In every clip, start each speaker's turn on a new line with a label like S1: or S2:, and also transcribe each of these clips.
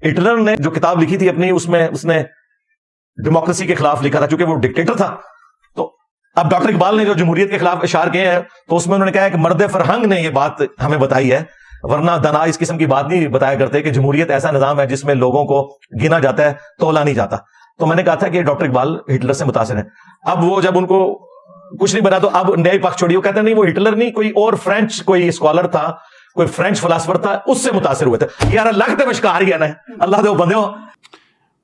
S1: Hitler نے جو کتاب لکھی تھی اپنی، اس میں اس نے ڈیموکریسی کے خلاف لکھا تھا چونکہ وہ ڈکٹیٹر تھا. تو اب ڈاکٹر اقبال نے جو جمہوریت کے خلاف اشعار کیے ہیں تو اس میں انہوں نے کہا ہے کہ مرد فرہنگ نے یہ بات ہمیں بتائی ہے، ورنہ دنا اس قسم کی بات نہیں بتایا کرتے کہ جمہوریت ایسا نظام ہے جس میں لوگوں کو گنا جاتا ہے، تولا نہیں جاتا. تو میں نے کہا تھا کہ ڈاکٹر اقبال ہٹلر سے متاثر ہے. اب وہ جب ان کو کچھ نہیں بنا تو اب نئے پکھ چھوڑی، وہ کہتے ہیں نہیں وہ ہٹلر نہیں، کوئی اور فرینچ کوئی اسکالر تھا، کوئی فرینچ فلاسفر تھا، اس سے متاثر ہوئے تھے. یار اللہ کے مشکار ہی ہے نا، اللہ دے بندے ہو.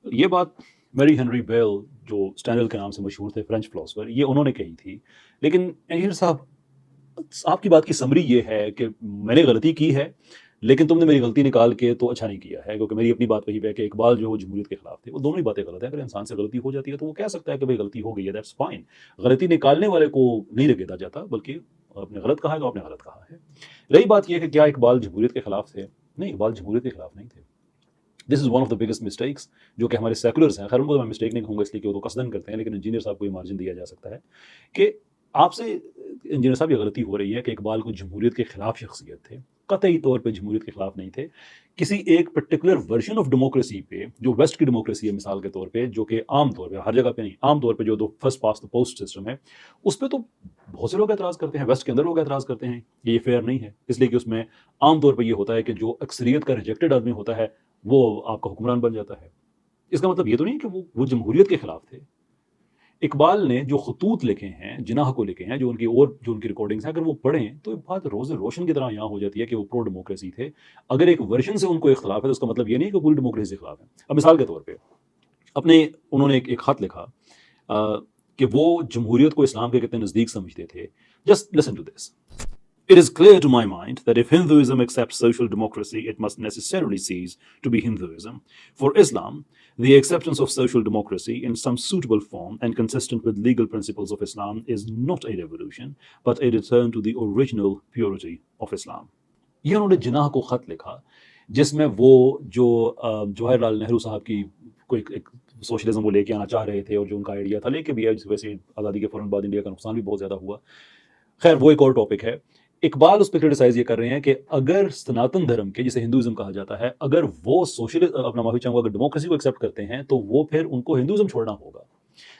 S2: یہ بات میری ہنری بیل جو اسٹینڈل کے نام سے مشہور تھے فرینچ فلاسفر، یہ انہوں نے کہی تھی. لیکن انجینئر صاحب، آپ کی بات کی سمری یہ ہے کہ میں نے غلطی کی ہے لیکن تم نے میری غلطی نکال کے تو اچھا نہیں کیا ہے، کیونکہ میری اپنی بات وہی ہے کہ اقبال جو جمہوریت کے خلاف تھے، وہ دونوں ہی باتیں غلط ہیں. اگر انسان سے غلطی ہو جاتی ہے تو وہ کہہ سکتا ہے کہ بھائی غلطی ہو گئی ہے، دیٹس فائن. غلطی نکالنے والے کو نہیں رگیدا جاتا، بلکہ آپ نے غلط کہا ہے تو آپ نے غلط کہا ہے. رہی بات یہ کہ کیا اقبال جمہوریت کے خلاف تھے؟ نہیں، اقبال جمہوریت کے خلاف نہیں تھے. This is one of the biggest mistakes جو کہ ہمارے سیکولرز ہیں. خیر ان کو میں مسٹیک نہیں کہوں گا اس لیے کہ وہ تو قصدن کرتے ہیں، لیکن انجینئر صاحب کو یہ مارجن دیا جا سکتا ہے کہ آپ سے انجینئر صاحب یہ غلطی ہو رہی ہے کہ اقبال کو جمہوریت کے خلاف شخصیت تھے. قطعی طور پہ جمہوریت کے خلاف نہیں تھے. کسی ایک پرٹیکولر ورژن آف ڈیموکریسی پہ جو ویسٹ کی ڈیموکریسی ہے مثال کے طور پہ، جو کہ عام طور پہ ہر جگہ پہ نہیں، عام طور پہ جو first pass the post system ہے، اس پہ تو بہت سے لوگ اعتراض کرتے ہیں. ویسٹ کے اندر لوگ اعتراض کرتے ہیں کہ یہ فیئر نہیں ہے، اس لیے کہ اس میں عام طور پہ یہ ہوتا ہے کہ جو اکثریت کا ریجیکٹڈ آدمی ہوتا ہے وہ آپ کا حکمران بن جاتا ہے. اس کا مطلب یہ تو نہیں کہ وہ جمہوریت کے خلاف تھے. اقبال نے جو خطوط لکھے ہیں، جناح کو لکھے ہیں، جو ان کی ریکارڈنگز ہیں، اگر وہ پڑھیں تو ایک بات روز روشن کی طرح یہاں ہو جاتی ہے کہ وہ پرو ڈیموکریسی تھے. اگر ایک ورژن سے ان کو اختلاف ہے تو اس کا مطلب یہ نہیں کہ پوری ڈیموکریسی کے خلاف ہے. اب مثال کے طور پہ انہوں نے ایک خط لکھا کہ وہ جمہوریت کو اسلام کے کتنے نزدیک سمجھتے تھے. Just listen to this. It is clear to my mind that if Hinduism accepts social democracy, it must necessarily cease to be Hinduism. For Islam, the acceptance of social democracy in some suitable form and consistent with legal principles of Islam is not a revolution, but a return to the original purity of Islam. یہ انہوں نے جناح کو خط لکھا جس میں وہ جو جواہر لال نہرو صاحب کی کوئی ایک سوشلزم وہ لے کے آنا چاہ رہے تھے، اور جو ان کا آئیڈیا تھا لے کے بھی ہے، ویسے آزادی کے فوراً بعد انڈیا کا نقصان بھی بہت زیادہ ہوا. خیر وہ ایک اور ٹاپک ہے. اقبال اس پہ کرٹیسائز یہ کر رہے ہیں کہ اگر سناتن دھرم کے جسے ہندوازم کہا جاتا ہے، اگر وہ سوشلزم اپنا معافی چاہوں گا اگر ڈیموکریسی کو ایکسیپٹ کرتے ہیں تو وہ پھر ان کو ہندوازم چھوڑنا ہوگا.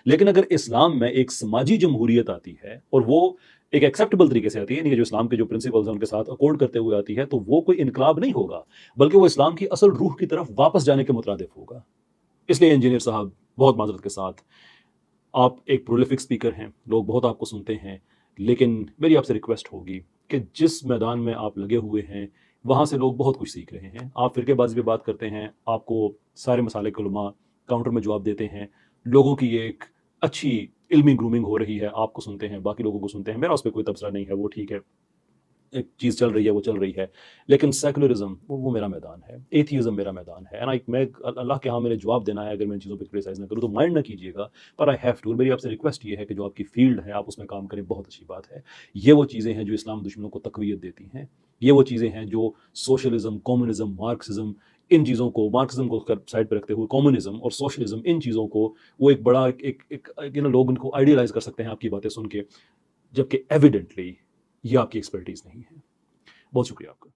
S2: لیکن اگر اسلام میں ایک سماجی جمہوریت آتی ہے اور وہ ایک ایکسیپٹیبل طریقے سے آتی ہے، یعنی کہ جو اسلام کے جو پرنسپلز ہیں ان کے ساتھ اکارڈ کرتے ہوئے آتی ہے، تو وہ کوئی انقلاب نہیں ہوگا بلکہ وہ اسلام کی اصل روح کی طرف واپس جانے کے مترادف ہوگا. اس لیے انجینئر صاحب بہت معذرت کے ساتھ، آپ ایک پرولیفک اسپیکر ہیں، لوگ بہت آپ کو سنتے ہیں، لیکن میری آپ سے ریکویسٹ ہوگی کہ جس میدان میں آپ لگے ہوئے ہیں وہاں سے لوگ بہت کچھ سیکھ رہے ہیں. آپ فرقے بازی پہ بات کرتے ہیں، آپ کو سارے مسالے کے علماء کاؤنٹر میں جواب دیتے ہیں، لوگوں کی یہ ایک اچھی علمی گرومنگ ہو رہی ہے، آپ کو سنتے ہیں، باقی لوگوں کو سنتے ہیں. میرا اس پہ کوئی تبصرہ نہیں ہے، وہ ٹھیک ہے، ایک چیز چل رہی ہے وہ چل رہی ہے. لیکن سیکولرزم وہ میرا میدان ہے، ایتھیزم میرا میدان ہے. میں اللہ کے ہاں میرے جواب دینا ہے، اگر میں ان چیزوں پہ کرٹیسائز نہ کروں تو مائنڈ نہ کیجیے گا، پر آئی ہیو ٹو. میری آپ سے ریکویسٹ یہ ہے کہ جو آپ کی فیلڈ ہے آپ اس میں کام کریں، بہت اچھی بات ہے. یہ وہ چیزیں ہیں جو اسلام دشمنوں کو تقویت دیتی ہیں. یہ وہ چیزیں ہیں جو سوشلزم، کمیونزم، مارکسزم، ان چیزوں کو، مارکسزم کو سائڈ پہ رکھتے ہوئے کمیونزم اور سوشلزم، ان چیزوں کو وہ ایک بڑا لوگ ان کو آئیڈیلائز کر سکتے ہیں آپ کی باتیں سن کے، جبکہ ایویڈنٹلی یہ آپ کی ایکسپرٹیز نہیں ہے. بہت شکریہ آپ کا.